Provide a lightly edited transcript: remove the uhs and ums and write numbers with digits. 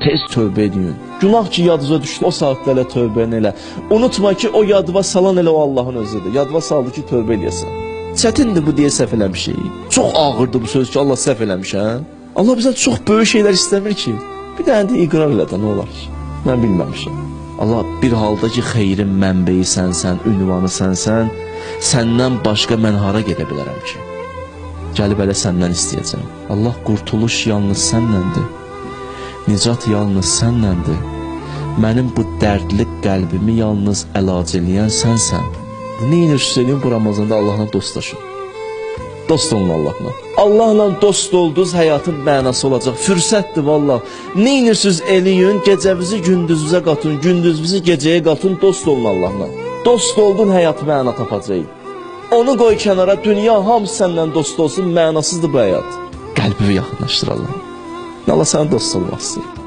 tez tövbə edin. Günah ki yadınıza düşdü, o saatdə elə tövbəni elə. Unutma ki, o yadıva salan elə o Allahın özüdür. Yadıva saldı ki, tövbə eləyəsən. Çətindir bu deyə səhv eləmişik. Çox ağırdır bu söz ki, Allah səhv eləmiş, hə? Allah bizə çox böyük şeylər istəmir ki. Bir dənə də iqrar elə də, nə olar ki? Mən bilməmişim. Allah bir halda ki, xeyrin mənbəyi sənsən, ünvanı sənsən, səndən başqa mən hara gedə bilərəm ki? Gəlib elə səndən istəyəcəm. Allah qurtuluş yalnız sənnəndir. Nicat yalnız sənnəndir. Mənim bu dərdli qəlbimi yalnız əlac eləyən sənsən. Neynirsiz eləyin bu Ramazanda Allahla dostlaşın. Dost olun Allahla. Allahla dost olduğunuz həyatın mənası olacaq. Fürsətdir vallah. Neynirsiz eləyin, gecəvizi gündüzünüzə qatın, gündüzünüzü gecəyə qatın, dost olun Allahla. Dost oldun həyat məna tapacaq. Onu qoy kənara, dünya hamısı səndən dost olsun, mənasızdır bu həyat. Qəlbimi yaxınlaşdır Allah. Allah sana dost olmaq istəyir.